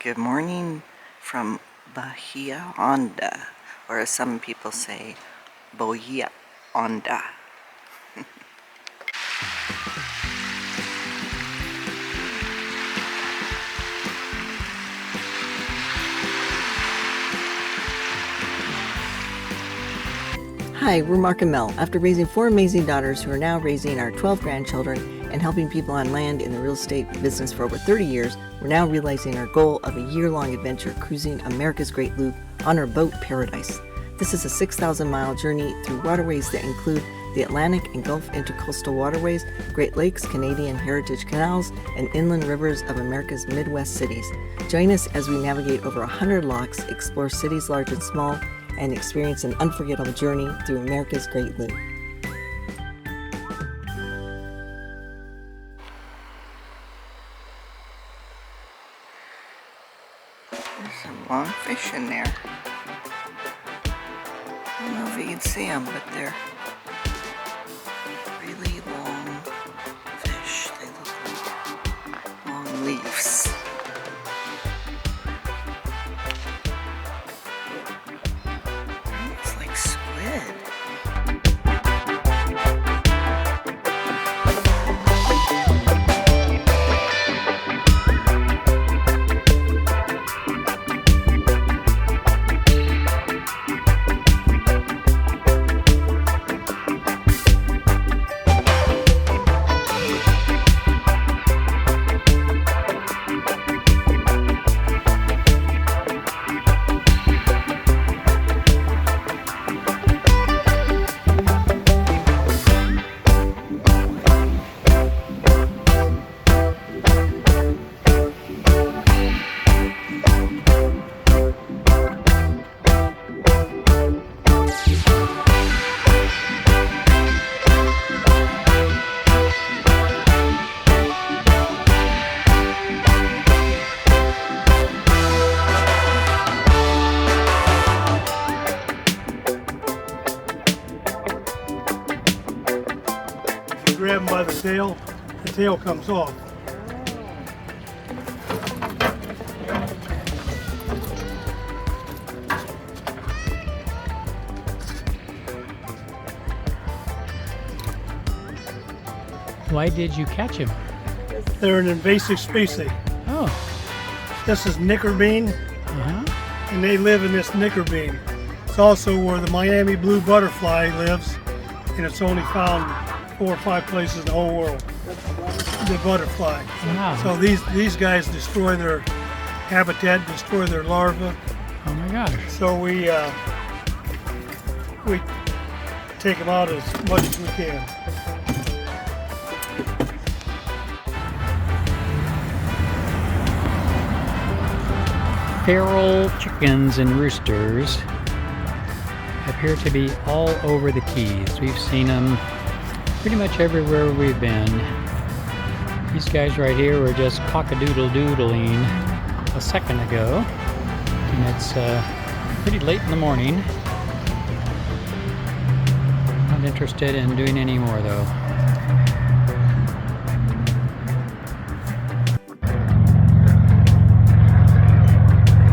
Good morning from Bahia, Honda, or as some people say, Bahia, Honda. Hi, we're Mark and Mel. After raising 4 amazing daughters who are now raising our 12 grandchildren and helping people on land in the real estate business for over 30 years, we're now realizing our goal of a year-long adventure cruising America's Great Loop on our boat Paradise. This is a 6,000-mile journey through waterways that include the Atlantic and Gulf intercoastal waterways, Great Lakes, Canadian heritage canals, and inland rivers of America's Midwest cities. Join us as we navigate over 100 locks, explore cities large and small, and experience an unforgettable journey through America's Great Loop. There's some long fish in there. I don't know if you can see them, but they're really long fish. They look like long leaves. It's like squid. Grab them by the tail comes off. Why did you catch him? They're an invasive species. Oh. This is knickerbean, and they live in this knickerbean. It's also where the Miami blue butterfly lives, and it's only found 4 or 5 places in the whole world. The butterfly. Wow. So these guys destroy their habitat, destroy their larvae. Oh my gosh. So we take them out as much as we can. Feral chickens and roosters appear to be all over the Keys. We've seen them pretty much everywhere we've been. These guys right here were just cock-a-doodle-doodling a second ago, and it's pretty late in the morning. Not interested in doing any more though.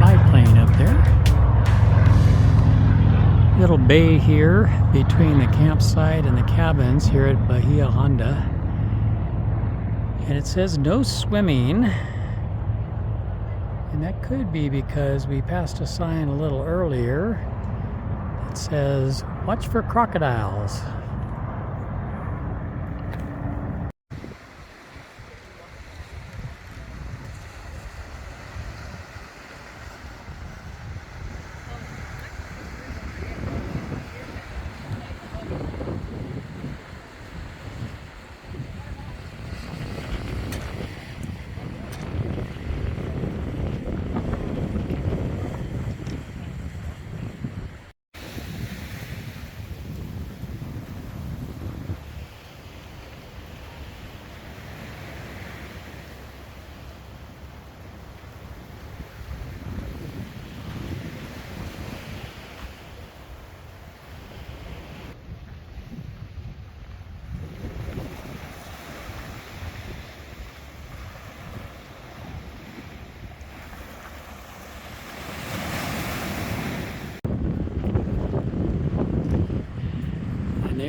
Biplane up there. Little bay here between the campsite and the cabins here at Bahia, Honda. And it says no swimming. And that could be because we passed a sign a little earlier that says, watch for crocodiles.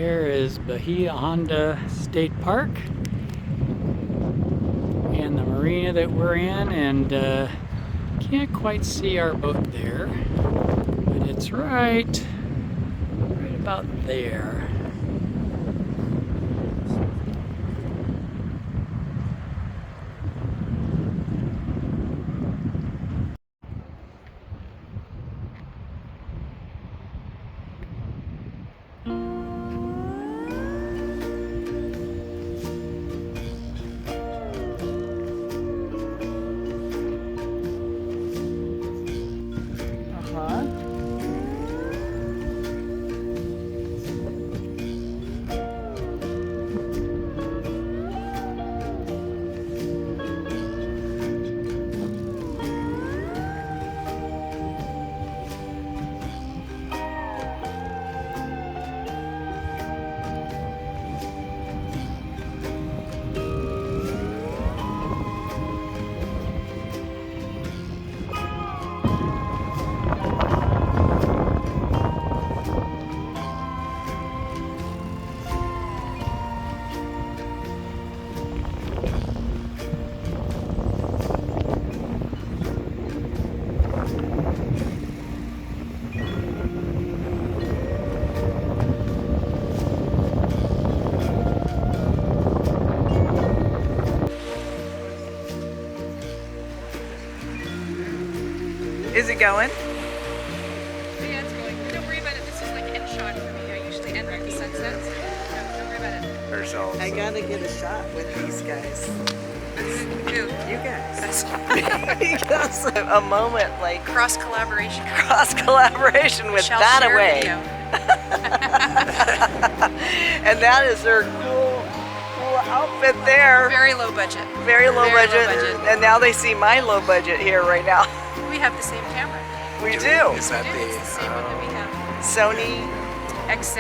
There is Bahia Honda State Park and the marina that we're in, and can't quite see our boat there, but it's right about there. Is it going? Yeah, it's going. Don't worry about it. This is like end shot for me. I usually end with the sunsets. No, don't worry about it. Ourselves. I gotta get a shot with these guys. Who? You guys. That's Because a moment like cross collaboration. cross collaboration with Shall that share away. video. And that is their cool outfit there. Very low budget. Very low very budget. low budget. And now they see my low budget here right now. We have the same camera. We do. Is that We do. It's the same one that we have. Sony. XZ,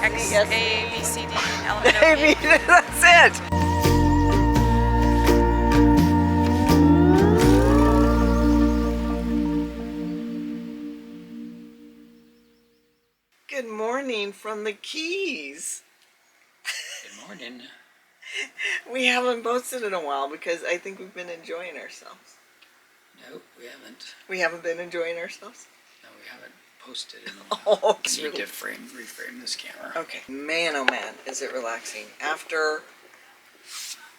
X, Yes. A, B, C, D, L, M, N, O, Maybe P. that's it. Good morning from the Keys. Good morning. We haven't posted in a while because I think we've been enjoying ourselves. No, we haven't. We haven't been enjoying ourselves? No, we haven't posted in a while. Oh, it's Need really... to reframe this camera. Okay. Man, oh man, is it relaxing. After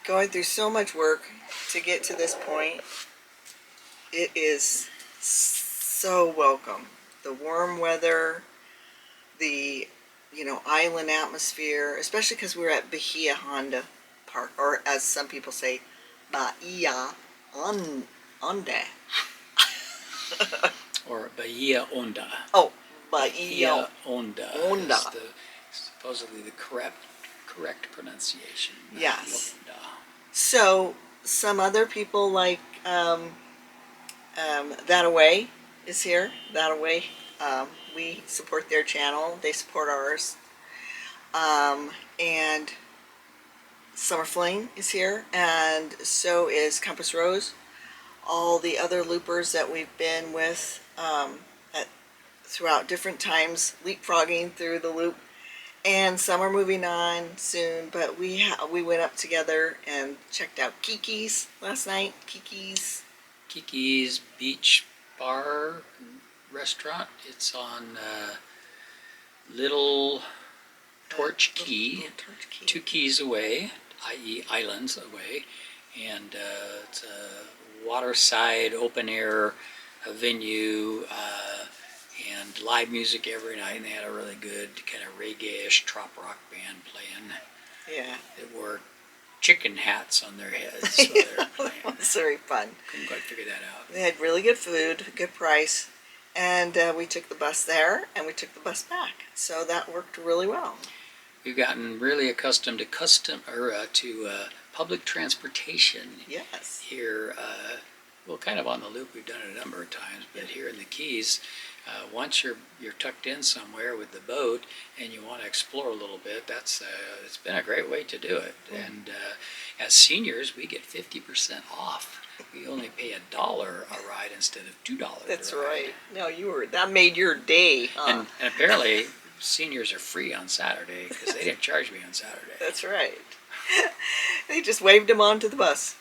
going through so much work to get to this point, it is so welcome. The warm weather, the, island atmosphere, especially because we're at Bahia Honda Park, or as some people say, Bahia Honda. Or Bahia Honda. Oh, Bahia. Honda. Honda. Is supposedly the correct pronunciation. Yes. Honda. So some other people like That Away is here. That Away. We support their channel. They support ours. And Summer Fling is here, and so is Compass Rose. All the other loopers that we've been with throughout different times, leapfrogging through the loop. And some are moving on soon, but we went up together and checked out Kiki's last night. Kiki's Beach Bar Restaurant. It's on Little Torch Key, Little Torch Key. 2 keys away, i.e. islands away, and it's a waterside open air venue, and live music every night, and they had a really good kind of reggae-ish trop rock band playing. Yeah. They wore chicken hats on their heads, so they were playing. It was very fun. Couldn't quite figure that out. They had really good food, good price, and we took the bus there and we took the bus back. So that worked really well. We've gotten really accustomed to public transportation. Yes. Here. Well, kind of on the loop. We've done it a number of times, but here in the Keys, once you're tucked in somewhere with the boat and you want to explore a little bit, it's been a great way to do it. Mm. And as seniors, we get 50% off. We only pay $1 a ride instead of $2. That's a ride. right. No, that made your day. Huh? And apparently, seniors are free on Saturday because they didn't charge me on Saturday. That's right. They just waved him onto the bus.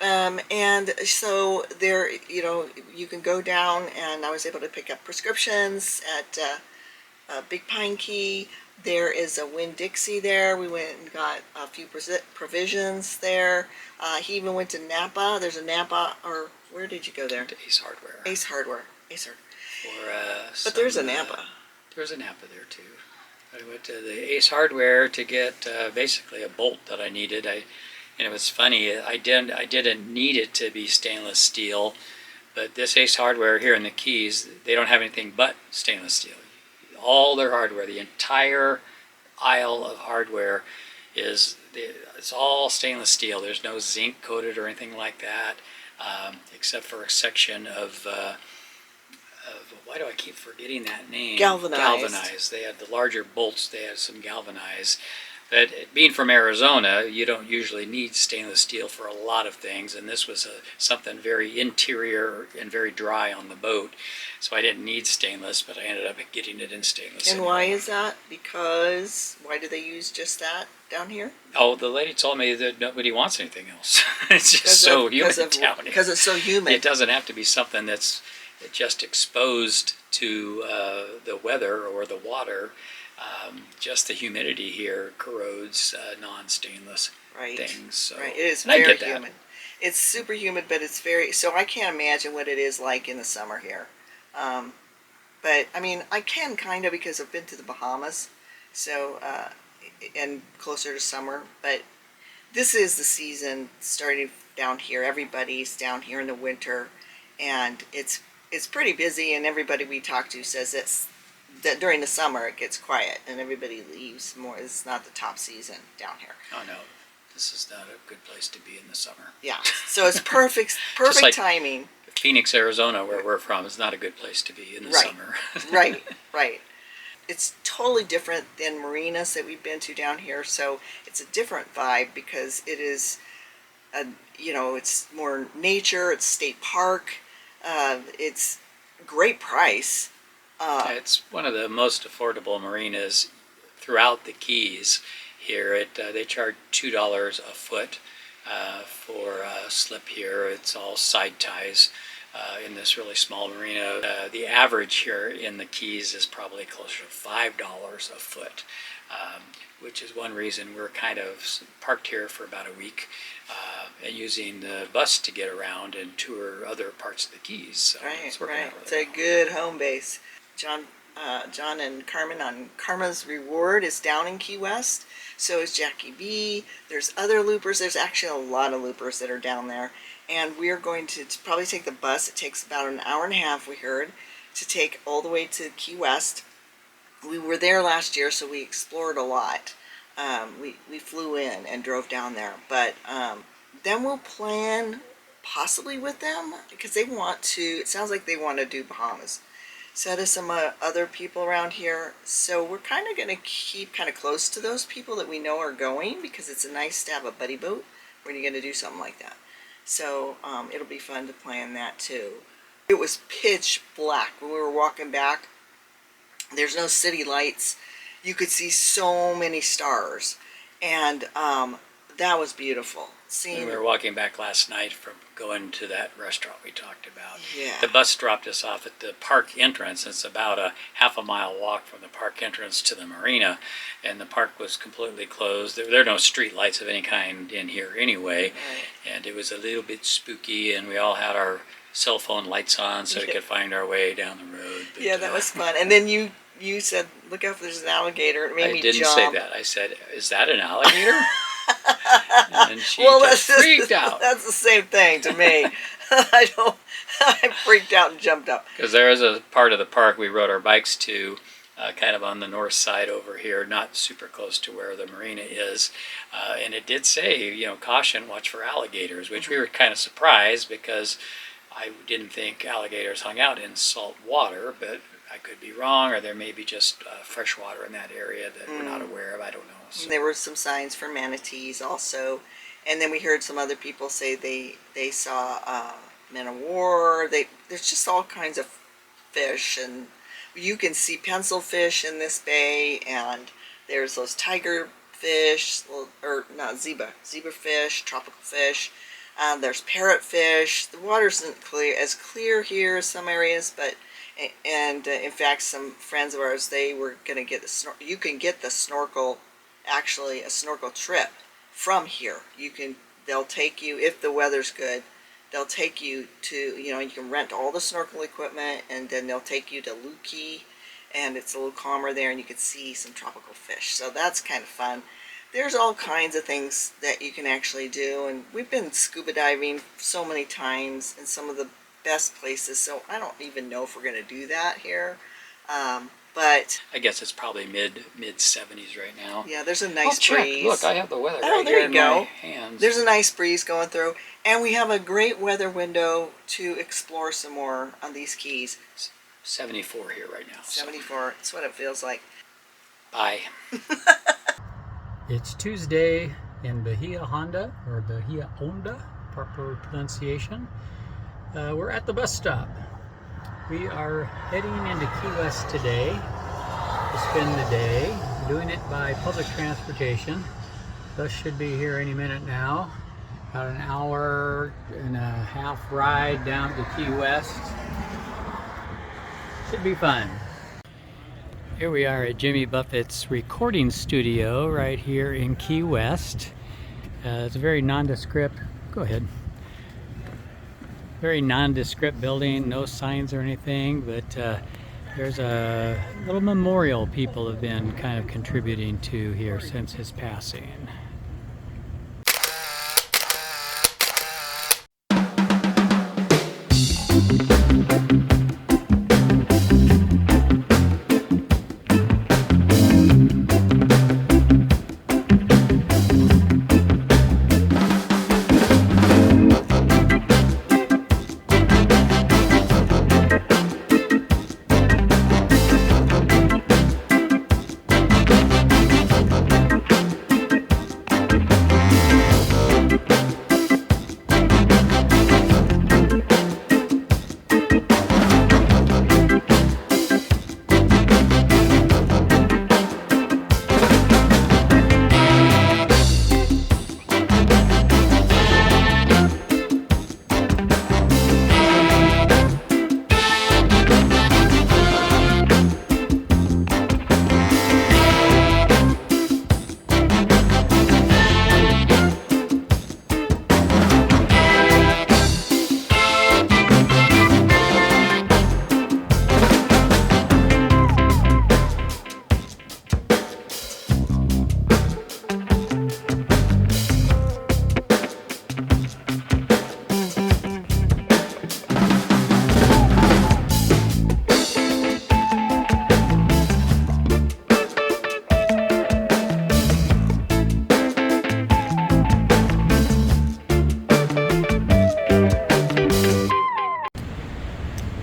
And so there, you can go down, and I was able to pick up prescriptions at Big Pine Key. There is a Winn-Dixie there. We went and got a few provisions there. He even went to Napa. There's a Napa, or where did you go there? To Ace Hardware. Ace Hardware. Ace Hardware. For, but there's a Napa. There's a Napa there too. I went to the Ace Hardware to get basically a bolt that I needed. And it was funny. I didn't need it to be stainless steel, but this Ace Hardware here in the Keys, they don't have anything but stainless steel. All their hardware, the entire aisle of hardware it's all stainless steel. There's no zinc coated or anything like that, except for a section of why do I keep forgetting that name? Galvanized. They had the larger bolts. They had some galvanized. But being from Arizona, you don't usually need stainless steel for a lot of things, and this was something very interior and very dry on the boat, so I didn't need stainless, but I ended up getting it in stainless. And why is that? Because why do they use just that down here? Oh, the lady told me that nobody wants anything else. It's just so humid down here. Because it's so humid. It doesn't have to be something that's just exposed to the weather or the water. Just the humidity here corrodes non-stainless things. So, right, it is very humid. It's super humid, but it's very, so I can't imagine what it is like in the summer here. But I mean, I can kind of, because I've been to the Bahamas, so and closer to summer. But this is the season starting down here. Everybody's down here in the winter, and it's pretty busy. And everybody we talk to says that during the summer it gets quiet and everybody leaves more. It's not the top season down here. Oh no, this is not a good place to be in the summer. Yeah, so it's perfect like timing. Phoenix, Arizona, where we're from, is not a good place to be in the summer. Right. It's totally different than marinas that we've been to down here, so it's a different vibe because it is, it's more nature. It's state park. It's great price. It's one of the most affordable marinas throughout the Keys here. They charge $2 a foot for a slip here. It's all side ties in this really small marina. The average here in the Keys is probably closer to $5 a foot, which is one reason we're kind of parked here for about a week and using the bus to get around and tour other parts of the Keys. So it's working out really It's a good home base. John and Carmen on Karma's Reward is down in Key West. So is Jackie B. There's other loopers. There's actually a lot of loopers that are down there. And we are going to probably take the bus. It takes about an hour and a half, we heard, to take all the way to Key West. We were there last year, so we explored a lot. We flew in and drove down there. But then we'll plan possibly with them because they want to, it sounds like they want to do Bahamas. So does some other people around here. So we're kind of going to keep kind of close to those people that we know are going because it's nice to have a buddy boat when you're going to do something like that. So it'll be fun to plan that too. It was pitch black when we were walking back. There's no city lights. You could see so many stars. And that was beautiful. We were walking back last night from going to that restaurant we talked about. Yeah. The bus dropped us off at the park entrance. It's about a half-a-mile walk from the park entrance to the marina, and the park was completely closed. There are no street lights of any kind in here anyway, right. And it was a little bit spooky, and we all had our cell phone lights on so we could find our way down the road. But, yeah, that was fun. And then you said, look out, there's an alligator. It made me jump. I didn't say that. I said, is that an alligator? And she just freaked out. That's the same thing to me. I freaked out and jumped up. Because there is a part of the park we rode our bikes to, kind of on the north side over here, not super close to where the marina is. And it did say, caution, watch for alligators, which we were kind of surprised because I didn't think alligators hung out in salt water, but I could be wrong, or there may be just fresh water in that area that we're not aware of. I don't know. So. There were some signs for manatees also, and then we heard some other people say they saw men of war. There's just all kinds of fish, and you can see pencil fish in this bay, and there's those tiger fish, or not zebra fish, tropical fish. There's parrotfish. The water isn't as clear here as some areas, but in fact, some friends of ours, they were going to get you can get the snorkel, actually a snorkel trip from here. They'll take you, if the weather's good, they'll take you to, you can rent all the snorkel equipment, and then they'll take you to Luki, and it's a little calmer there, and you can see some tropical fish. So that's kind of fun. There's all kinds of things that you can actually do, and we've been scuba diving so many times in some of the best places, so I don't even know if we're going to do that here. But I guess it's probably mid 70s right now. yeah, there's a nice check. breeze. Look, I have the weather Oh, right there here you in go. my hands. There's a nice breeze going through, and we have a great weather window to explore some more on these keys. 74 here right now. 74, that's what it feels like. Bye. It's Tuesday in Bahia, Honda, or Bahia Honda, proper pronunciation. We're at the bus stop. We are heading into Key West today to spend the day, doing it by public transportation. Bus should be here any minute now. About an hour and a half ride down to Key West. Should be fun. Here we are at Jimmy Buffett's recording studio right here in Key West. It's a very nondescript, go ahead. Very nondescript building, no signs or anything, but there's a little memorial people have been kind of contributing to here since his passing.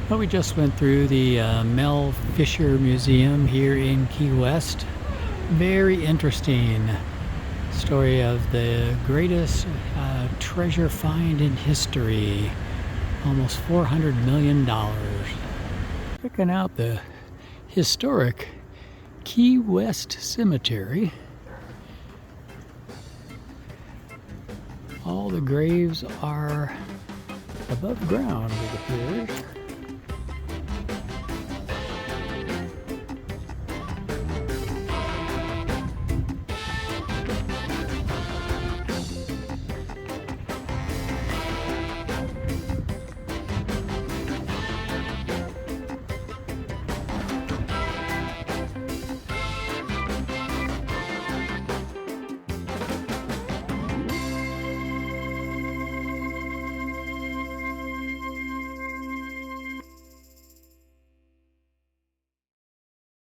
Well, we just went through the Mel Fisher Museum here in Key West. Very interesting story of the greatest treasure find in history. Almost $400 million. Checking out the historic Key West Cemetery. All the graves are above ground, it appears.